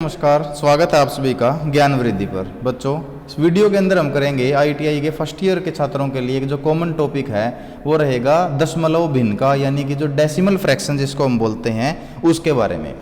नमस्कार, स्वागत है आप सभी का ज्ञान वृद्धि पर। बच्चों, इस वीडियो के अंदर हम करेंगे आईटीआई के फर्स्ट ईयर के छात्रों के लिए एक जो कॉमन टॉपिक है वो रहेगा दशमलव भिन्न का, यानी कि जो डेसिमल फ्रैक्शन जिसको हम बोलते हैं उसके बारे में।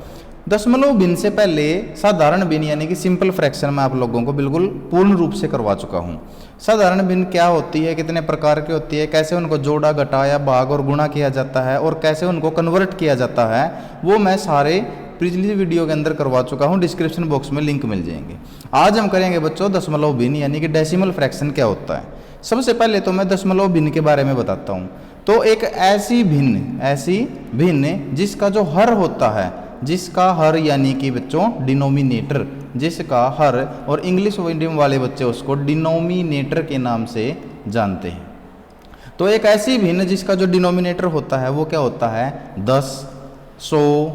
दशमलव भिन्न से पहले साधारण भिन्न यानी कि सिंपल फ्रैक्शन मैं आप लोगों को बिल्कुल पूर्ण रूप से करवा चुका हूँ। साधारण भिन्न क्या होती है, कितने प्रकार की होती है, कैसे उनको जोड़ा घटाया भाग और गुणा किया जाता है और कैसे उनको कन्वर्ट किया जाता है, वो मैं सारे पिछली वीडियो के अंदर करवा चुका हूं। डिस्क्रिप्शन बॉक्स में लिंक मिल जाएंगे। आज हम करेंगे बच्चों दशमलव भिन्न यानी कि डेसिमल फ्रैक्शन क्या होता है। सबसे पहले तो मैं दशमलव भिन्न के बारे में बताता हूं। तो एक ऐसी भिन्न जिसका जो हर होता है, जिसका हर यानी कि बच्चों डिनोमिनेटर, जिसका हर, और इंग्लिश मीडियम वाले बच्चे उसको डिनोमिनेटर के नाम से जानते हैं। तो एक ऐसी भिन्न जिसका जो डिनोमिनेटर होता है वो क्या होता है, 10, 100,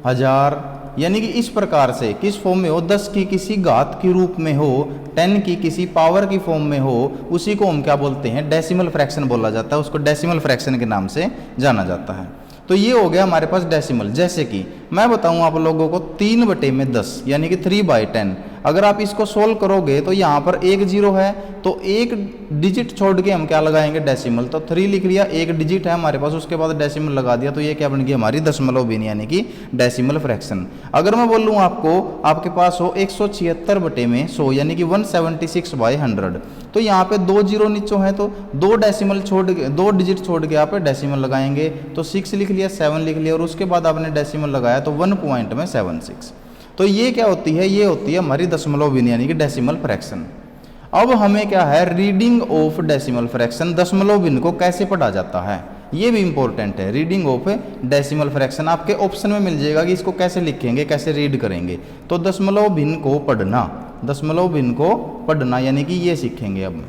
1000, यानी कि इस प्रकार से किस फॉर्म में हो, 10 की किसी घात के रूप में हो, 10 की किसी पावर की फॉर्म में हो, उसी को हम क्या बोलते हैं, डेसिमल फ्रैक्शन बोला जाता है। उसको डेसिमल फ्रैक्शन के नाम से जाना जाता है। तो ये हो गया हमारे पास डेसिमल। जैसे कि मैं बताऊं आप लोगों को 3/10 यानी कि 3/10, अगर आप इसको सोल्व करोगे तो यहाँ पर एक जीरो है, तो एक डिजिट छोड़ के हम क्या लगाएंगे, डेसिमल। तो 3 लिख लिया, एक डिजिट है हमारे पास, उसके बाद डेसिमल लगा दिया, तो ये क्या बन गई हमारी दशमलव भिन्न यानी कि डेसिमल फ्रैक्शन। अगर मैं बोलूँ आपको, आपके पास हो 176/100 यानी कि 176/100, तो यहाँ पे 2 जीरो नीचे हैं, तो 2 डेसिमल छोड़ के, 2 डिजिट छोड़ के आप डेसिमल लगाएंगे, तो 6 लिख लिया, 7 लिख लिया, और उसके बाद आपने डेसिमल लगाया तो 1.76। तो ये क्या होती है, ये होती है हमारी दशमलव भिन्न यानी कि डेसिमल फ्रैक्शन। अब हमें क्या है, रीडिंग ऑफ डेसिमल फ्रैक्शन, दशमलव भिन्न को कैसे पढ़ा जाता है, ये भी इंपॉर्टेंट है। रीडिंग ऑफ डेसिमल फ्रैक्शन आपके ऑप्शन में मिल जाएगा कि इसको कैसे लिखेंगे, कैसे रीड करेंगे। तो दशमलव भिन्न को पढ़ना, दशमलव भिन्न को पढ़ना यानी कि ये सीखेंगे अब।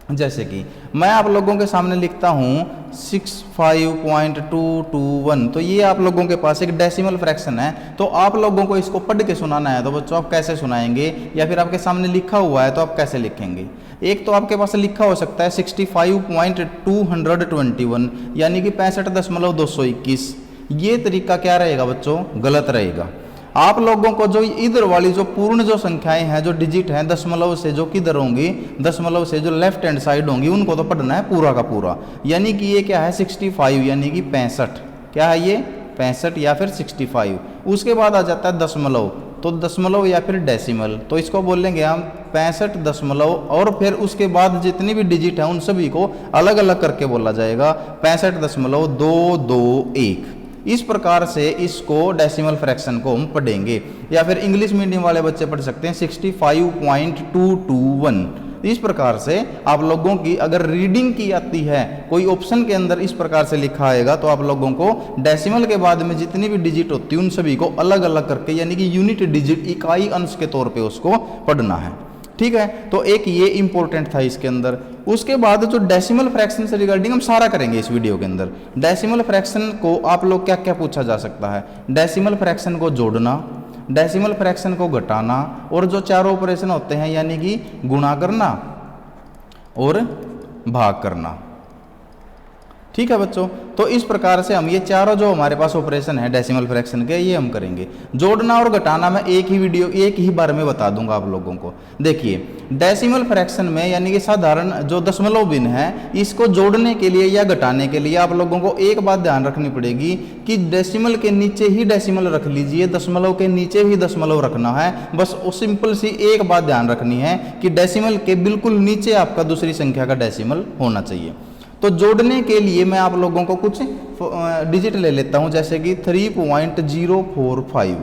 जैसे कि मैं आप लोगों के सामने लिखता हूँ 65.221, तो ये आप लोगों के पास एक डेसिमल फ्रैक्शन है। तो आप लोगों को इसको पढ़ के सुनाना है, तो बच्चों आप कैसे सुनाएंगे, या फिर आपके सामने लिखा हुआ है तो आप कैसे लिखेंगे। एक तो आपके पास लिखा हो सकता है 65.221 यानी कि 65.221। ये तरीका क्या रहेगा बच्चों, गलत रहेगा। आप लोगों को जो इधर वाली जो पूर्ण जो संख्याएं हैं, जो डिजिट हैं दशमलव से, जो किधर होंगी, दशमलव से जो लेफ्ट हैंड साइड होंगी, उनको तो पढ़ना है पूरा का पूरा। यानी कि ये क्या है, 65 यानी कि 65, क्या है ये 65 या फिर 65। उसके बाद आ जाता है दशमलव, तो दशमलव या फिर डेसिमल, तो इसको बोलेंगे हम 65 दशमलव, और फिर उसके बाद जितनी भी डिजिट है उन सभी को अलग अलग करके बोला जाएगा 65.221। इस प्रकार से इसको डेसिमल फ्रैक्शन को हम पढ़ेंगे। या फिर इंग्लिश मीडियम वाले बच्चे पढ़ सकते हैं 65.221। इस प्रकार से आप लोगों की अगर रीडिंग की आती है, कोई ऑप्शन के अंदर इस प्रकार से लिखा आएगा, तो आप लोगों को डेसिमल के बाद में जितनी भी डिजिट होती है उन सभी को अलग अलग करके यानी कि यूनिट डिजिट, इकाई अंश के तौर पे उसको पढ़ना है। ठीक है, तो एक ये इंपॉर्टेंट था इसके अंदर। उसके बाद जो डेसिमल फ्रैक्शन से रिगार्डिंग हम सारा करेंगे इस वीडियो के अंदर। डेसिमल फ्रैक्शन को आप लोग क्या क्या पूछा जा सकता है, डेसिमल फ्रैक्शन को जोड़ना, डेसिमल फ्रैक्शन को घटाना, और जो चारों ऑपरेशन होते हैं यानी कि गुणा करना और भाग करना। ठीक है बच्चों, तो इस प्रकार से हम ये चारों जो हमारे पास ऑपरेशन है डेसिमल फ्रैक्शन के, ये हम करेंगे। जोड़ना और घटाना मैं एक ही बार में बता दूंगा आप लोगों को। देखिए, डेसिमल फ्रैक्शन में यानी कि साधारण जो दशमलव भिन्न है, इसको जोड़ने के लिए या घटाने के लिए आप लोगों को एक बात ध्यान रखनी पड़ेगी कि डेसिमल के नीचे ही डेसिमल रख लीजिए, दशमलव के नीचे ही दशमलव रखना है। बस वो सिंपल सी एक बात ध्यान रखनी है कि डेसिमल के बिल्कुल नीचे आपका दूसरी संख्या का डेसिमल होना चाहिए। तो जोड़ने के लिए मैं आप लोगों को कुछ डिजिट ले लेता हूं, जैसे कि 3.045,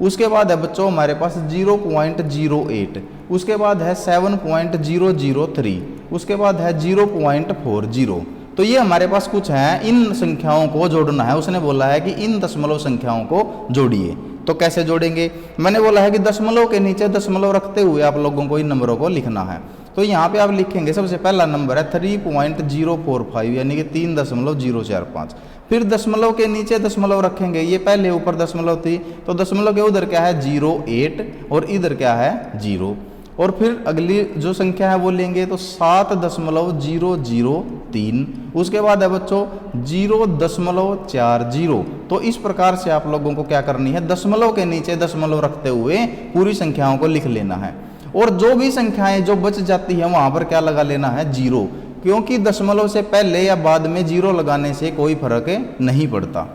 उसके बाद है बच्चों हमारे पास 0.08, उसके बाद है 7.003, उसके बाद है 0.40। तो ये हमारे पास कुछ है, इन संख्याओं को जोड़ना है। उसने बोला है कि इन दशमलव संख्याओं को जोड़िए। तो कैसे जोड़ेंगे, मैंने बोला है कि दशमलव के नीचे दशमलव रखते हुए आप लोगों को इन नंबरों को लिखना है। तो यहाँ पे आप लिखेंगे, सबसे पहला नंबर है 3.045 यानी कि 3.045। फिर दशमलव के नीचे दशमलव रखेंगे, ये पहले ऊपर दशमलव थी, तो दशमलव के उधर क्या है 08 और इधर क्या है 0। और फिर अगली जो संख्या है वो लेंगे तो 7.003, उसके बाद है बच्चों 0.40। तो इस प्रकार से आप लोगों को क्या करनी है, दशमलव के नीचे दशमलव रखते हुए पूरी संख्याओं को लिख लेना है। और जो भी संख्याएं जो बच जाती है वहां पर क्या लगा लेना है, जीरो, क्योंकि दशमलव से पहले या बाद में जीरो लगाने से कोई फर्क नहीं पड़ता।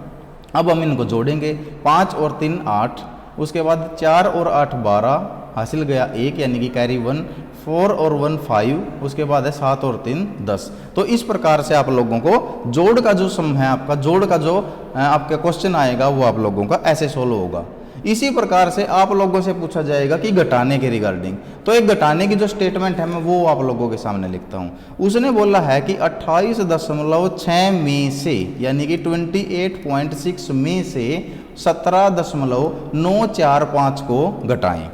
अब हम इनको जोड़ेंगे, 5 और 3 8, उसके बाद 4 और 8 12, हासिल गया 1 यानी कि कैरी 1, 4 और 1 5, उसके बाद है 7 और 3 10। तो इस प्रकार से आप लोगों को जोड़ का जो सम है आपका, जोड़ का जो आपका क्वेश्चन आएगा वो आप लोगों का ऐसे सोल्व होगा। इसी प्रकार से आप लोगों से पूछा जाएगा कि घटाने के रिगार्डिंग, तो एक घटाने की जो स्टेटमेंट है मैं वो आप लोगों के सामने लिखता हूं। उसने बोला है कि 28.6 में से यानी कि 28.6 में से 17.945 को घटाएं।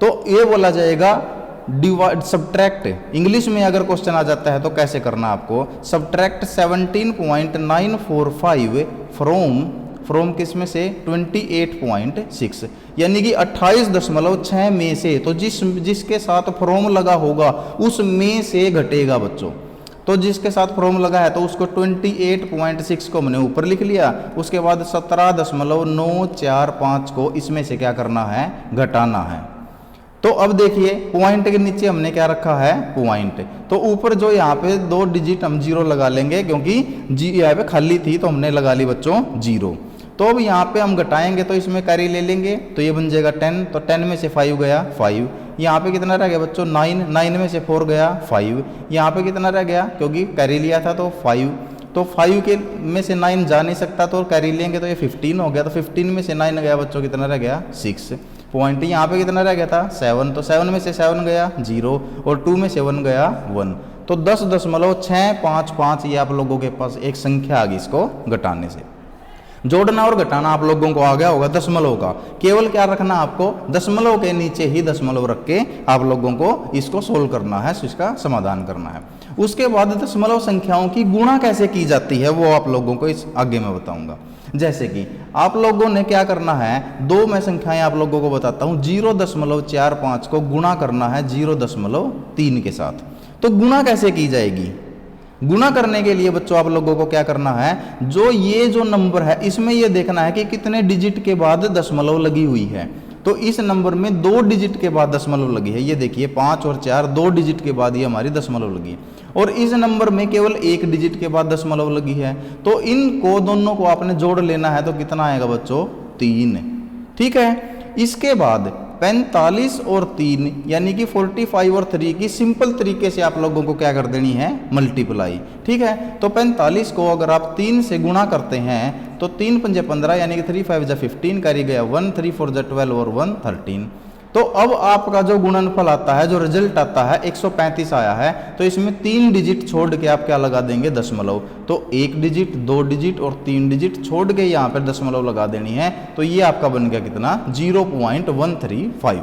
तो ये बोला जाएगा डिवाइड सब्ट्रैक्ट, इंग्लिश में अगर क्वेश्चन आ जाता है तो कैसे करना आपको, सब्ट्रैक्ट 17.945 फ्रॉम किस में से 28.6, यानी कि 28.6 में से, तो जिसके साथ फ्रॉम लगा होगा उस में से घटेगा बच्चों। तो जिसके साथ फ्रॉम लगा है तो उसको 28.6 को हमने ऊपर लिख लिया, उसके बाद 17.945 को इसमें से क्या करना है, घटाना है। तो अब देखिए पॉइंट के नीचे हमने क्या रखा है, पॉइंट, तो ऊपर जो यहाँ पे 2 डिजिट हम 0 लगा लेंगे क्योंकि यहाँ पे खाली थी तो हमने लगा ली बच्चों 0। तो अब यहाँ पे हम घटाएंगे तो इसमें कैरी ले लेंगे तो ये बन जाएगा 10, तो 10 में से 5 गया 5, यहाँ पे कितना रह गया बच्चों 9, 9 में से 4 गया 5, यहाँ पे कितना रह गया क्योंकि कैरी लिया था तो 5, तो 5 के में से 9 जा नहीं सकता तो कैरी लेंगे तो ये 15 हो गया, तो 15 में से 9 गया बच्चों, कितना रह गया 6 पॉइंट। यहाँ पे कितना रह गया था 7, तो 7 में से 7 गया 0 और 2 में से 1 गया 1, तो 10.655 ये आप लोगों के पास एक संख्या आ गई इसको घटाने से। जोड़ना और घटाना आप लोगों को आ गया होगा दशमलव का, केवल क्या रखना आपको, दशमलव के नीचे ही दशमलव रख के आप लोगों को इसको सोल्व करना है, इसका समाधान करना है। उसके बाद दशमलव संख्याओं की गुणा कैसे की जाती है वो आप लोगों को इस आगे मैं बताऊंगा। जैसे कि आप लोगों ने क्या करना है, 2 मैं संख्याएं आप लोगों को बताता हूं, 0.45 को गुणा करना है 0.3 के साथ। तो गुणा कैसे की जाएगी, गुणा करने के लिए बच्चों आप लोगों को क्या करना है, जो ये जो नंबर है इसमें ये देखना है कि कितने डिजिट के बाद दशमलव लगी हुई है। तो इस नंबर में 2 डिजिट के बाद दशमलव लगी है, ये देखिए 5 और 4 2 डिजिट के बाद ये हमारी दशमलव लगी है, और इस नंबर में केवल 1 डिजिट के बाद दशमलव लगी है। तो इनको दोनों को आपने जोड़ लेना है, तो कितना आएगा बच्चों 3, ठीक है। इसके बाद 45 और 3 यानी कि 45 और 3 की सिंपल तरीके से आप लोगों को क्या कर देनी है, मल्टीप्लाई, ठीक है। तो 45 को अगर आप 3 से गुणा करते हैं तो 3 पंजे 15 यानी कि 3 5 15 करी गया 1, 3 4 12 और 1 13। तो अब आपका जो गुणनफल आता है, जो रिजल्ट आता है 135 आया है, तो इसमें 3 डिजिट छोड़ के आप क्या लगा देंगे, दशमलव। तो 1 डिजिट 2 डिजिट और 3 डिजिट छोड़ के यहाँ पर दशमलव लगा देनी है, तो ये आपका बन गया कितना 0.135।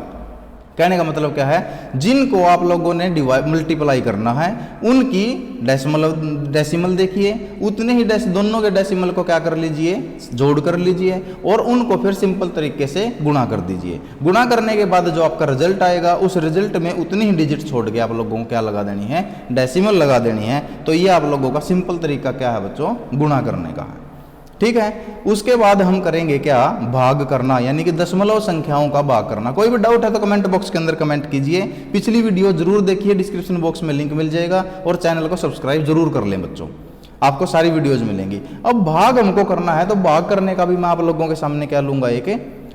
कहने का मतलब क्या है, जिनको आप लोगों ने मल्टीप्लाई करना है उनकी डेसिमल देखिए, उतने ही दोनों के डेसिमल को क्या कर लीजिए, जोड़ कर लीजिए और उनको फिर सिंपल तरीके से गुणा कर दीजिए। गुणा करने के बाद जो आपका रिजल्ट आएगा उस रिजल्ट में उतनी ही डिजिट छोड़ के आप लोगों को क्या लगा देनी है, डेसिमल लगा देनी है। तो ये आप लोगों का सिंपल तरीका क्या है बच्चों, गुणा करने का है, ठीक है। उसके बाद हम करेंगे क्या, भाग करना, यानी कि दशमलव संख्याओं का भाग करना। कोई भी डाउट है तो कमेंट बॉक्स के अंदर कमेंट कीजिए। पिछली वीडियो जरूर देखिए, डिस्क्रिप्शन बॉक्स में लिंक मिल जाएगा, और चैनल को सब्सक्राइब जरूर कर लें बच्चों, आपको सारी वीडियोज मिलेंगी। अब भाग हमको करना है, तो भाग करने का भी मैं आप लोगों के सामने क्या लूंगा,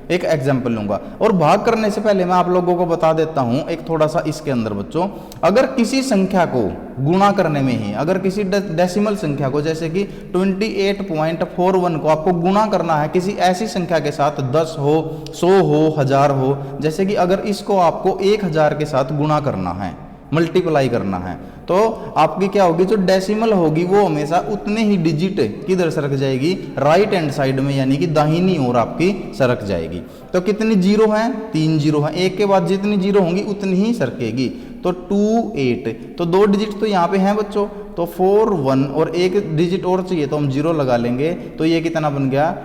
एक एग्जाम्पल लूंगा। और भाग करने से पहले मैं आप लोगों को बता देता हूं एक थोड़ा सा इसके अंदर बच्चों, अगर किसी संख्या को गुणा करने में ही, अगर किसी डेसिमल संख्या को जैसे कि 28.41 को आपको गुणा करना है किसी ऐसी संख्या के साथ, 10 हो 100 हो 1000 हो, जैसे कि अगर इसको आपको 1000 के साथ गुणा करना है, मल्टीप्लाई करना है, तो आपकी क्या होगी, जो डेसिमल होगी वो हमेशा उतने ही डिजिट किधर सरक जाएगी, राइट हैंड साइड में, यानी कि दाहिनी ओर आपकी सरक जाएगी। तो कितनी जीरो हैं, 3 जीरो हैं, एक के बाद जितनी जीरो होंगी उतनी ही सरकेगी। तो 2 8, तो 2 डिजिट तो यहाँ पे हैं बच्चों, तो 4 1 और एक डिजिट और चाहिए तो हम 0 लगा लेंगे, तो ये कितना बन गया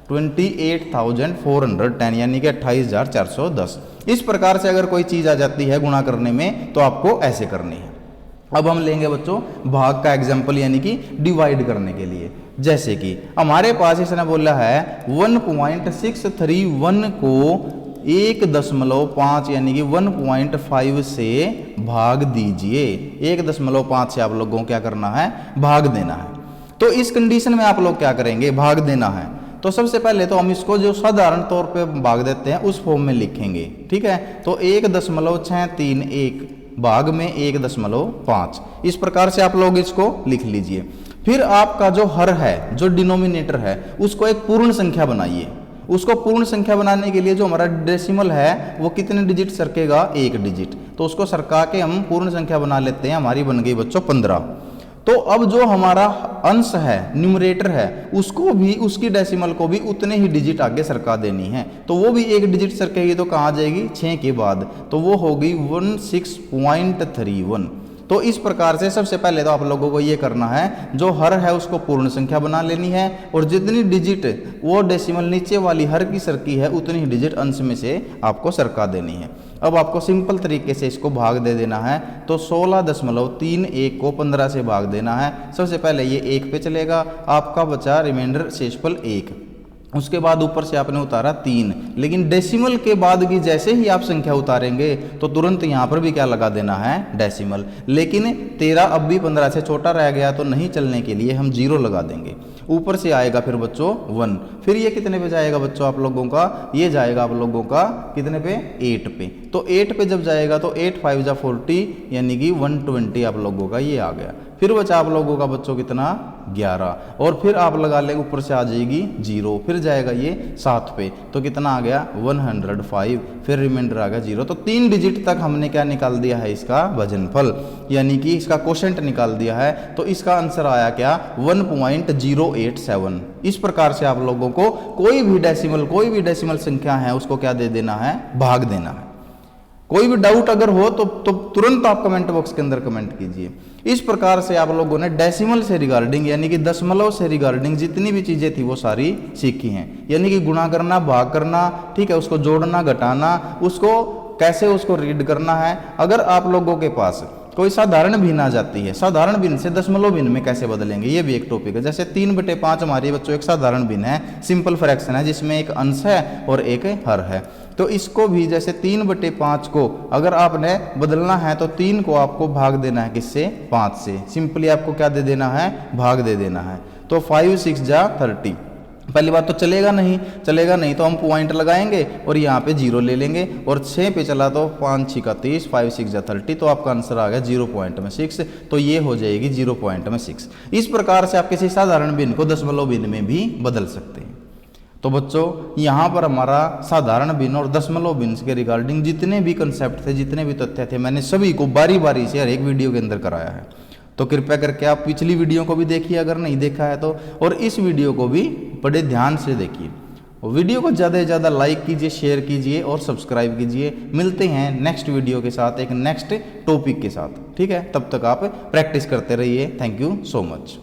28,410 यानी कि 28,410। इस प्रकार से अगर कोई चीज़ आ जाती है गुणा करने में तो आपको ऐसे करनी है। अब हम लेंगे बच्चों भाग का एग्जाम्पल यानी कि डिवाइड करने के लिए। जैसे कि हमारे पास इसने बोला है 1.631 को 1.5 यानी कि 1.5 से भाग दीजिए। 1.5 से आप लोगों को क्या करना है, भाग देना है। तो इस कंडीशन में आप लोग क्या करेंगे, भाग देना है। तो सबसे पहले तो हम इसको जो साधारण तौर पे भाग देते हैं उस फॉर्म में लिखेंगे, ठीक है। तो 1.631 भाग में 1.5, इस प्रकार से आप लोग इसको लिख लीजिए। फिर आपका जो हर है, जो डिनोमिनेटर है, उसको एक पूर्ण संख्या बनाइए। उसको पूर्ण संख्या बनाने के लिए जो हमारा डेसिमल है वो कितने डिजिट सरकेगा, 1 डिजिट। तो उसको सरका के हम पूर्ण संख्या बना लेते हैं, हमारी बन गई बच्चों 15। तो अब जो हमारा अंश है, न्यूमरेटर है, उसको भी, उसकी डेसिमल को भी उतने ही डिजिट आगे सरका देनी है। तो वो भी 1 डिजिट सरकेगी तो कहाँ जाएगी, 6 के बाद, तो वो होगी 16.31। तो इस प्रकार से सबसे पहले तो आप लोगों को ये करना है, जो हर है उसको पूर्ण संख्या बना लेनी है और जितनी डिजिट वो डेसिमल नीचे वाली हर की सरकी है उतनी ही डिजिट अंश में से आपको सरका देनी है। अब आपको सिंपल तरीके से इसको भाग दे देना है। तो 16.31 को 15 से भाग देना है। सबसे पहले ये 1 पे चलेगा, आपका बचा रिमाइंडर शेषफल 1। उसके बाद ऊपर से आपने उतारा 3, लेकिन डेसिमल के बाद की जैसे ही आप संख्या उतारेंगे तो तुरंत यहाँ पर भी क्या लगा देना है, डेसिमल। लेकिन 13 अब भी 15 से छोटा रह गया तो नहीं चलने के लिए हम 0 लगा देंगे। ऊपर से आएगा फिर बच्चों 1। फिर ये कितने पे जाएगा बच्चों आप लोगों का, ये जाएगा आप लोगों का कितने पे, 8 पे। तो 8 पे जब जाएगा तो 8 5 जा 40 यानी कि 120 आप लोगों का ये आ गया। फिर बचा आप लोगों का बच्चों कितना, 11। और फिर आप लगा लेंगे ऊपर से आ जाएगी 0, फिर जाएगा ये 7 पे तो कितना आ गया 105, फिर रिमाइंडर आ गया 0। तो 3 डिजिट तक हमने क्या निकाल दिया है, इसका वजनफल यानी कि इसका क्वोशेंट निकाल दिया है। तो इसका आंसर आया क्या, 1.087। इस प्रकार से आप लोगों को कोई भी डेसिमल संख्या है उसको क्या दे देना है, भाग देना है। कोई भी डाउट अगर हो तो तुरंत आप कमेंट बॉक्स के अंदर कमेंट कीजिए। इस प्रकार से आप लोगों ने डेसिमल से रिगार्डिंग यानी कि दशमलव से रिगार्डिंग जितनी भी चीजें थी वो सारी सीखी हैं। यानी कि गुणा करना, भाग करना, ठीक है, उसको जोड़ना, घटाना, उसको कैसे उसको रीड करना है। अगर आप लोगों के पास कोई साधारण भिन्न आ जाती है, साधारण भिन्न से दशमलव भिन्न में कैसे बदलेंगे, ये भी एक टॉपिक है। जैसे 3/5 हमारे बच्चों एक साधारण भिन्न है, सिंपल फ्रैक्शन है जिसमें एक अंश है और एक हर है। तो इसको भी जैसे 3/5 को अगर आपने बदलना है तो 3 को आपको भाग देना है किससे, 5 से। सिंपली आपको क्या दे देना है, भाग दे देना है। तो 5 6 जा 30। पहली बात तो चलेगा नहीं तो हम पॉइंट लगाएंगे और यहाँ पे 0 ले लेंगे। और 6 पे चला तो 5 6 का 30, 5 6 जा 30। तो आपका आंसर आ गया 0.6। तो ये हो जाएगी 0.6। इस प्रकार से आप किसी साधारण भिन्न को दशमलव भिन्न में भी बदल सकते हैं। तो बच्चों यहाँ पर हमारा साधारण भिन्न और दशमलव भिन्न के रिगार्डिंग जितने भी कंसेप्ट थे, जितने भी तथ्य थे, मैंने सभी को बारी बारी से हर एक वीडियो के अंदर कराया है। तो कृपया करके आप पिछली वीडियो को भी देखिए अगर नहीं देखा है तो, और इस वीडियो को भी बड़े ध्यान से देखिए। वीडियो को ज़्यादा से ज़्यादा लाइक कीजिए, शेयर कीजिए और सब्सक्राइब कीजिए। मिलते हैं नेक्स्ट वीडियो के साथ, एक नेक्स्ट टॉपिक के साथ, ठीक है। तब तक आप प्रैक्टिस करते रहिए। Thank you so much.